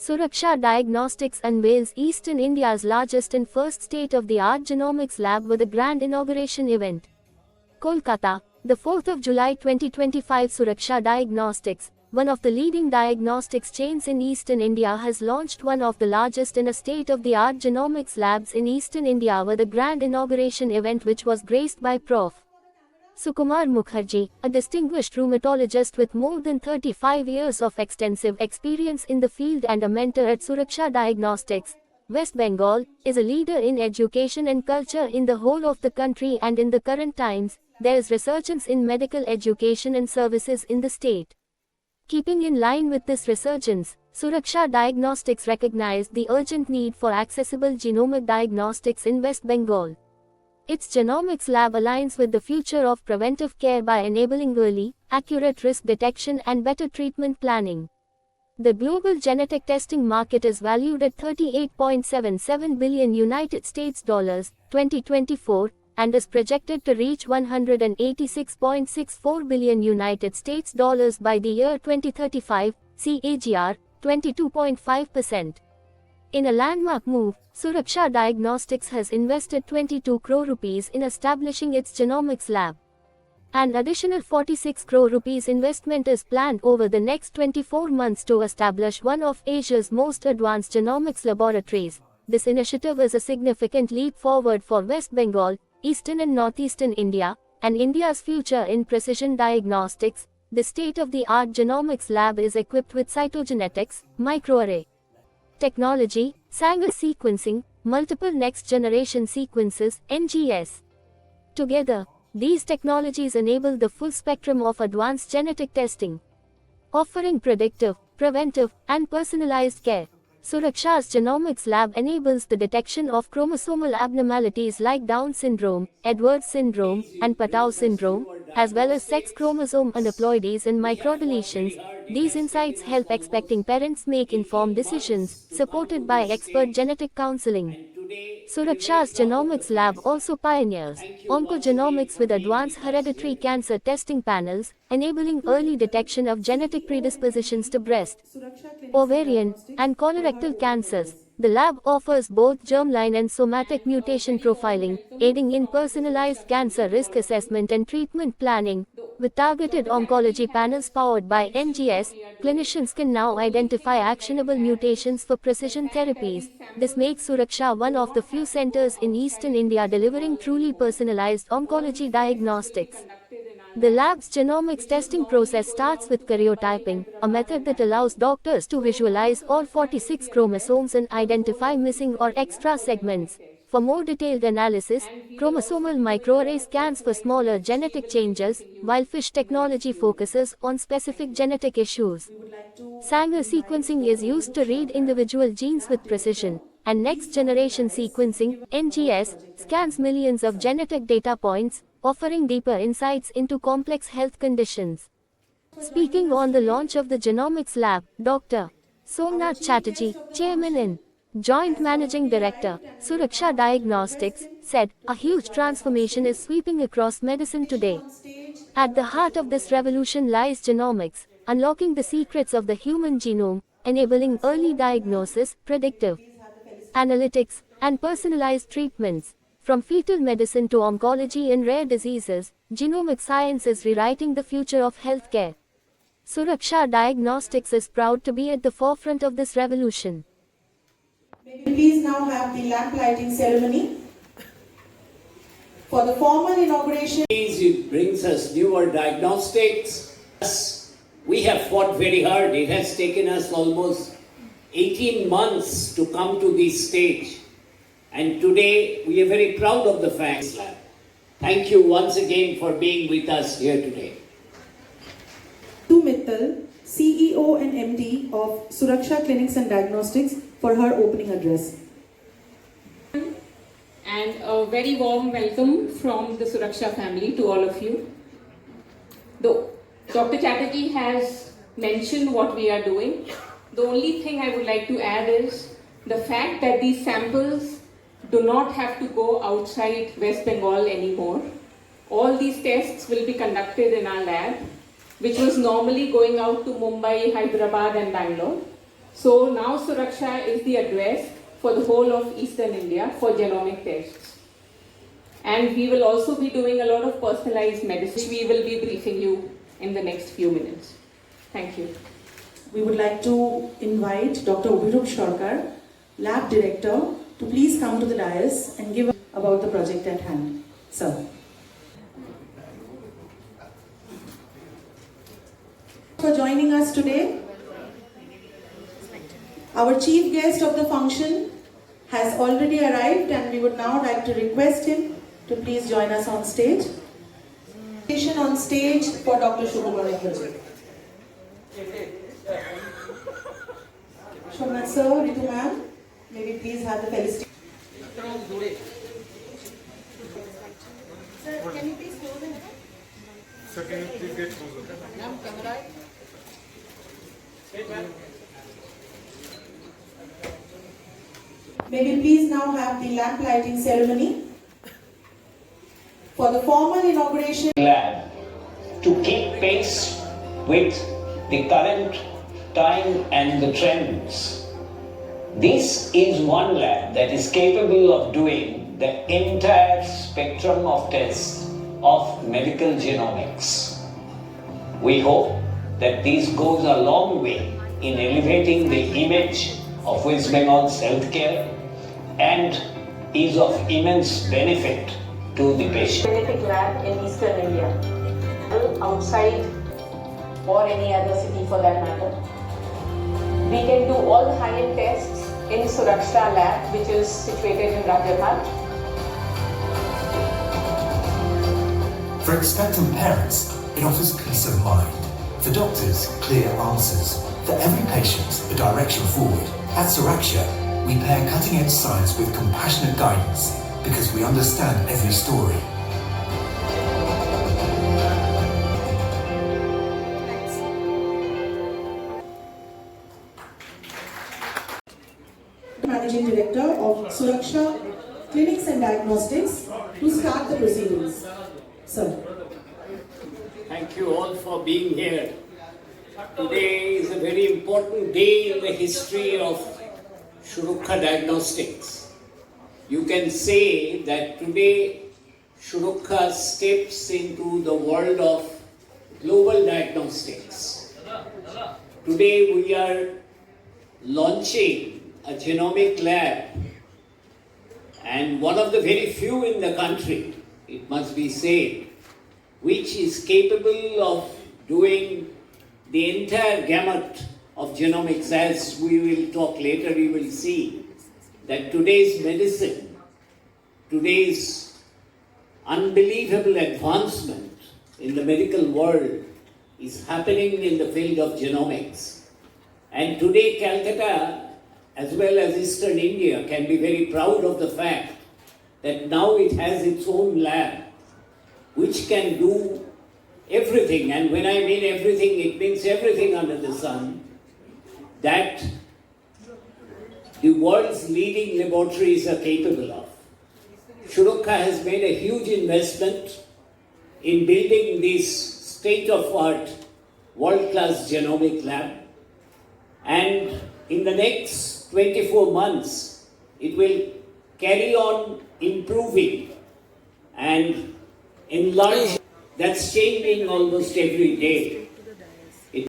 Suraksha Diagnostics unveils Eastern India's largest and first state-of-the-art genomics lab with a grand inauguration event. Kolkata, the 4th of July 2025. Suraksha Diagnostics, one of the leading diagnostics chains in Eastern India, has launched one of the largest and a state-of-the-art genomics labs in Eastern India with a grand inauguration event which was graced by Prof. Sukumar Mukherjee, a distinguished rheumatologist with more than 35 years of extensive experience in the field and a mentor at Suraksha Diagnostics, West Bengal, is a leader in education and culture in the whole of the country, and in the current times, there is resurgence in medical education and services in the state. Keeping in line with this resurgence, Suraksha Diagnostics recognized the urgent need for accessible genomic diagnostics in West Bengal. Its genomics lab aligns with the future of preventive care by enabling early, accurate risk detection and better treatment planning. The global genetic testing market is valued at $38.77 billion United States dollars 2024 and is projected to reach $186.64 billion United States dollars by the year 2035, CAGR 22.5%. In a landmark move, Suraksha Diagnostics has invested 22 crore rupees in establishing its genomics lab. An additional 46 crore rupees investment is planned over the next 24 months to establish one of Asia's most advanced genomics laboratories. This initiative is a significant leap forward for West Bengal, Eastern and Northeastern India, and India's future in precision diagnostics. The state-of-the-art genomics lab is equipped with cytogenetics, microarray technology, Sanger sequencing, multiple next-generation sequences, NGS. Together, these technologies enable the full spectrum of advanced genetic testing, offering predictive, preventive, and personalized care. Suraksha's genomics lab enables the detection of chromosomal abnormalities like Down syndrome, Edwards syndrome, and Patau syndrome, as well as sex chromosome aneuploidies and microdeletions. These insights help expecting parents make informed decisions, supported by expert genetic counseling. Suraksha's genomics lab also pioneers oncogenomics with advanced hereditary cancer testing panels, enabling early detection of genetic predispositions to breast, ovarian, and colorectal cancers. The lab offers both germline and somatic mutation profiling, aiding in personalized cancer risk assessment and treatment planning. With targeted oncology panels powered by NGS, clinicians can now identify actionable mutations for precision therapies. This makes Suraksha one of the few centers in Eastern India delivering truly personalized oncology diagnostics. The lab's genomics testing process starts with karyotyping, a method that allows doctors to visualize all 46 chromosomes and identify missing or extra segments. For more detailed analysis, chromosomal microarray scans for smaller genetic changes, while FISH technology focuses on specific genetic issues. Sanger sequencing is used to read individual genes with precision, and next-generation sequencing, NGS, scans millions of genetic data points, offering deeper insights into complex health conditions. Speaking on the launch of the genomics lab, Dr. Somnath Chatterjee, Chairman and Joint Managing Director, Suraksha Diagnostics, said, "A huge transformation is sweeping across medicine today. At the heart of this revolution lies genomics, unlocking the secrets of the human genome, enabling early diagnosis, predictive analytics, and personalized treatments. From fetal medicine to oncology and rare diseases, genomic science is rewriting the future of healthcare." Suraksha Diagnostics is proud to be at the forefront of this revolution. May we please now have the lamp lighting ceremony. For the formal inauguration, It brings us newer diagnostics. We have fought very hard. It has taken us almost 18 months to come to this stage. And today we are very proud of the fact. Thank you once again for being with us here today. to Mittal, CEO and MD of Suraksha Clinics and Diagnostics, for her opening address. And a very warm welcome from the Suraksha family to all of you. Dr. Chatterjee has mentioned what we are doing. The only thing I would like to add is the fact that these samples do not have to go outside West Bengal anymore. All these tests will be conducted in our lab, which was normally going out to Mumbai, Hyderabad and Bangalore. So now Suraksha is the address for the whole of Eastern India for genomic tests. And we will also be doing a lot of personalized medicine. We will be briefing you in the next few minutes. Thank you. We would like to invite Dr. Obhirup Sarkar, Lab Director, to please come to the dais and give about the project at hand. Sir. For joining us today. Our chief guest of the function has already arrived and we would now like to request him to please join us on stage. On stage for Dr. Shubhamani Mukherjee. Shobhana sir, Ritu ma'am, may we please have the felicitation. Sir, can you please close it? Sir, can you please get closer? May we please now have the lamp lighting ceremony. For the formal inauguration. Lab to keep pace with the current time and the trends. This is one lab that is capable of doing the entire spectrum of tests of medical genomics. We hope that this goes a long way in elevating the image of West Bengal's healthcare and is of immense benefit to the patient. Genetic lab in Eastern India, outside or any other city for that matter. We can do all the high-end tests in Suraksha lab, which is situated in Rajaghat. For expectant parents, it offers peace of mind. For doctors, clear answers. For every patient, a direction forward. At Suraksha, we pair cutting-edge science with compassionate guidance because we understand every story. Managing Director of Suraksha Clinics and Diagnostics to start the proceedings. Sir. Thank you all for being here. Today is a very important day in the history of Suraksha Diagnostics. You can say that today Suraksha steps into the world of global diagnostics. Today we are launching a genomic lab, and one of the very few in the country, it must be said, which is capable of doing the entire gamut of genomics. As we will talk later, we will see that today's medicine, today's unbelievable advancement in the medical world is happening in the field of genomics. And today Calcutta, as well as Eastern India, can be very proud of the fact that now it has its own lab which can do everything, and when I mean everything, it means everything under the sun, that the world's leading laboratories are capable of. Suraksha has made a huge investment in building this state-of-art, world-class genomic lab, and in the next 24 months, it will carry on improving and enlarging. That's changing almost every day.